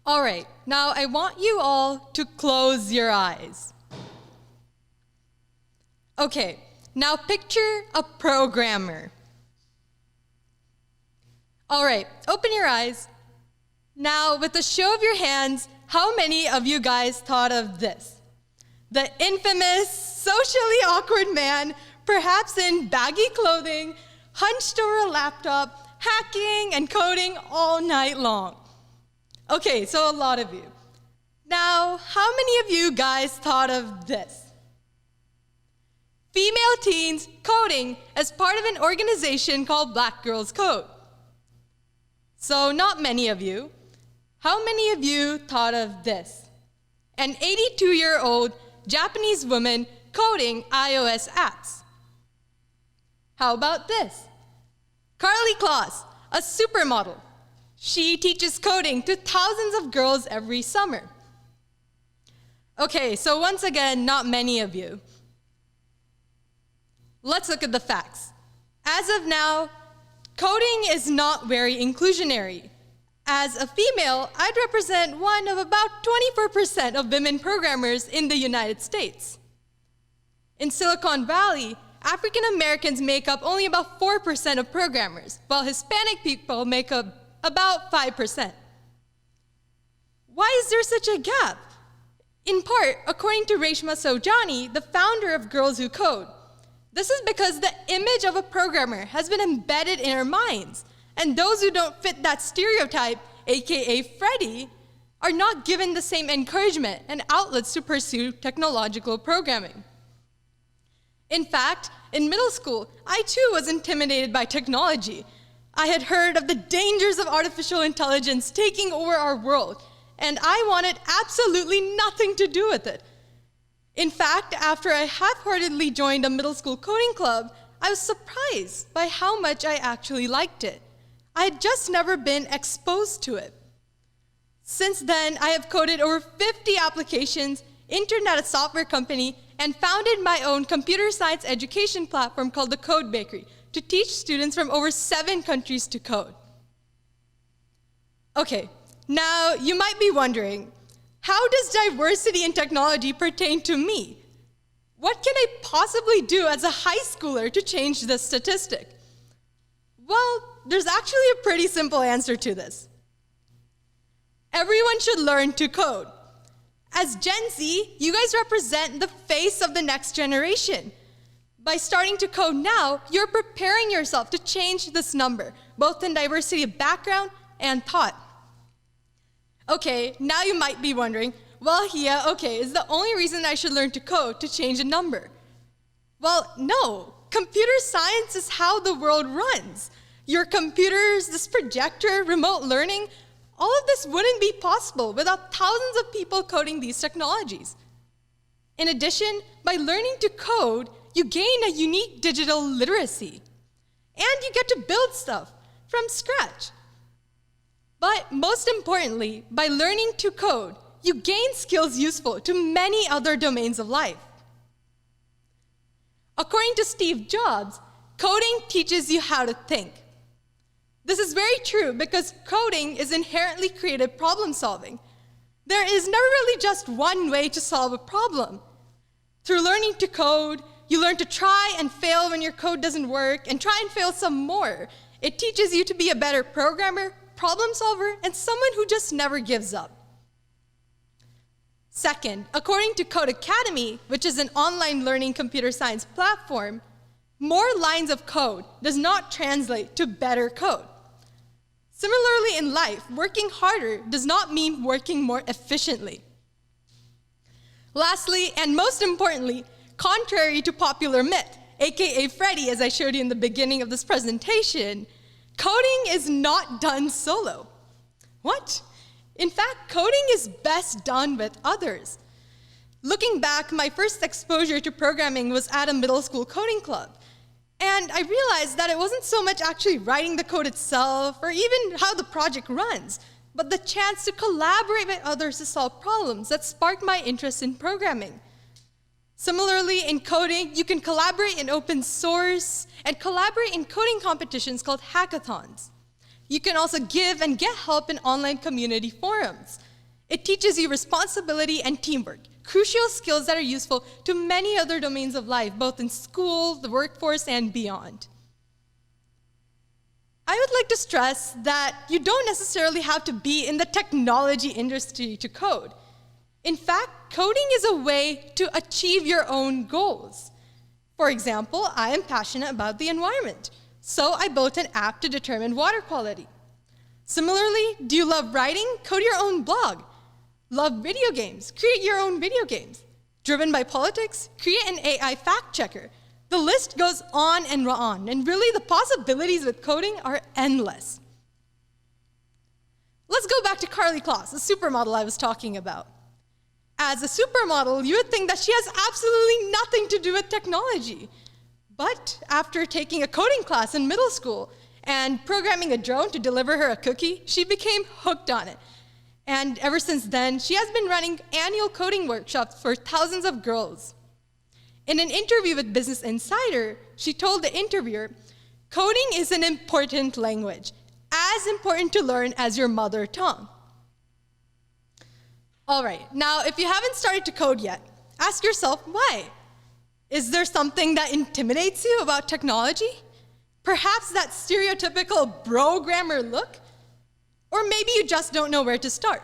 All right, now I want you all to close your eyes. Okay, now picture a programmer. All right, open your eyes. Now, with a show of your hands, how many of you guys thought of this? The infamous, socially awkward man, perhaps in baggy clothing, hunched over a laptop, hacking and coding all night long. Okay, so a lot of you. Now, how many of you guys thought of this? Female teens coding as part of an organization called Black Girls Code. So not many of you. How many of you thought of this? An 82-year-old Japanese woman coding iOS apps. How about this? Carly Kloss, a supermodel. She teaches coding to thousands of girls every summer. Okay, so once again, not many of you. Let's look at the facts. As of now, coding is not very inclusionary. As a female, I'd represent one of about 24% of women programmers in the United States. In Silicon Valley, African Americans make up only about 4% of programmers, while Hispanic people make up about 5%. Why is there such a gap? In part, according to Reshma Saujani, the founder of Girls Who Code, this is because the image of a programmer has been embedded in our minds, and those who don't fit that stereotype, aka Freddie, are not given the same encouragement and outlets to pursue technological programming. In fact, in middle school, I too was intimidated by technology. I had heard of the dangers of artificial intelligence taking over our world, and I wanted absolutely nothing to do with it. In fact, after I half-heartedly joined a middle school coding club, I was surprised by how much I actually liked it. I had just never been exposed to it. Since then, I have coded over 50 applications, interned at a software company, and founded my own computer science education platform called the Code Bakery to teach students from over 7 countries to code. Okay, now you might be wondering, how does diversity in technology pertain to me? What can I possibly do as a high schooler to change this statistic? Well, there's actually a pretty simple answer to this. Everyone should learn to code. As Gen Z, you guys represent the face of the next generation. By starting to code now, you're preparing yourself to change this number, both in diversity of background and thought. Okay, now you might be wondering, well, Hia, okay, is the only reason I should learn to code to change a number? Well, no. Computer science is how the world runs. Your computers, this projector, remote learning, all of this wouldn't be possible without thousands of people coding these technologies. In addition, by learning to code, you gain a unique digital literacy. And you get to build stuff from scratch. But most importantly, by learning to code, you gain skills useful to many other domains of life. According to Steve Jobs, coding teaches you how to think. This is very true because coding is inherently creative problem solving. There is never really just one way to solve a problem. Through learning to code, you learn to try and fail when your code doesn't work and try and fail some more. It teaches you to be a better programmer, problem solver, and someone who just never gives up. Second, according to Code Academy, which is an online learning computer science platform, more lines of code does not translate to better code. Similarly in life, working harder does not mean working more efficiently. Lastly, and most importantly, contrary to popular myth, aka Freddie, as I showed you in the beginning of this presentation, coding is not done solo. What? In fact, coding is best done with others. Looking back, my first exposure to programming was at a middle school coding club. And I realized that it wasn't so much actually writing the code itself or even how the project runs, but the chance to collaborate with others to solve problems that sparked my interest in programming. Similarly, in coding, you can collaborate in open source and collaborate in coding competitions called hackathons. You can also give and get help in online community forums. It teaches you responsibility and teamwork, crucial skills that are useful to many other domains of life, both in school, the workforce, and beyond. I would like to stress that you don't necessarily have to be in the technology industry to code. In fact, coding is a way to achieve your own goals. For example, I am passionate about the environment, so I built an app to determine water quality. Similarly, do you love writing? Code your own blog. Love video games? Create your own video games. Driven by politics? Create an AI fact checker. The list goes on, and really the possibilities with coding are endless. Let's go back to Karlie Kloss, the supermodel I was talking about. As a supermodel, you would think that she has absolutely nothing to do with technology. But after taking a coding class in middle school and programming a drone to deliver her a cookie, she became hooked on it. And ever since then, she has been running annual coding workshops for thousands of girls. In an interview with Business Insider, she told the interviewer, "Coding is an important language, as important to learn as your mother tongue." All right, now if you haven't started to code yet, ask yourself why. Is there something that intimidates you about technology? Perhaps that stereotypical programmer look? Or maybe you just don't know where to start.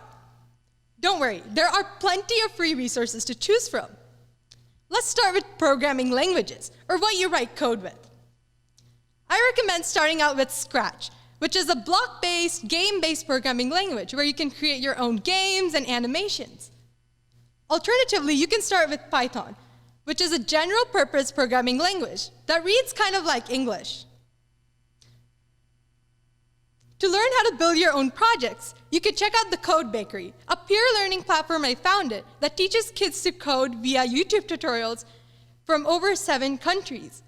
Don't worry, there are plenty of free resources to choose from. Let's start with programming languages, or what you write code with. I recommend starting out with Scratch, which is a block-based, game-based programming language where you can create your own games and animations. Alternatively, you can start with Python, which is a general-purpose programming language that reads kind of like English. To learn how to build your own projects, you could check out the Code Bakery, a peer learning platform I founded that teaches kids to code via YouTube tutorials from over 7 countries.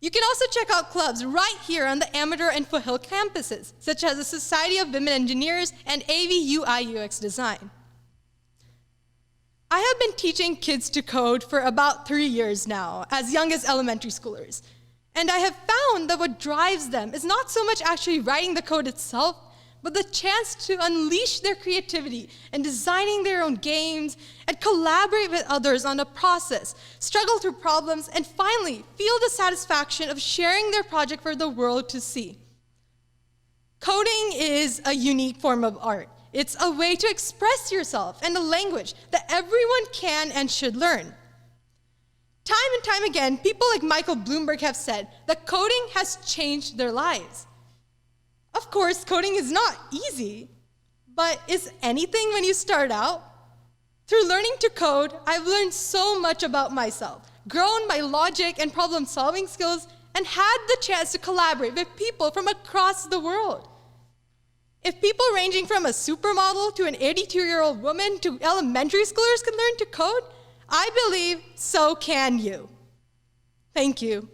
You can also check out clubs right here on the Amador and Foothill campuses, such as the Society of Women Engineers and AV UI/UX Design. I have been teaching kids to code for about 3 years now, as young as elementary schoolers. And I have found that what drives them is not so much actually writing the code itself, but the chance to unleash their creativity in designing their own games and collaborate with others on a process, struggle through problems, and finally feel the satisfaction of sharing their project for the world to see. Coding is a unique form of art. It's a way to express yourself in a language that everyone can and should learn. Time and time again, people like Michael Bloomberg have said that coding has changed their lives. Of course, coding is not easy, but is anything when you start out? Through learning to code, I've learned so much about myself, grown my logic and problem-solving skills, and had the chance to collaborate with people from across the world. If people ranging from a supermodel to an 82-year-old woman to elementary schoolers can learn to code, I believe so can you. Thank you.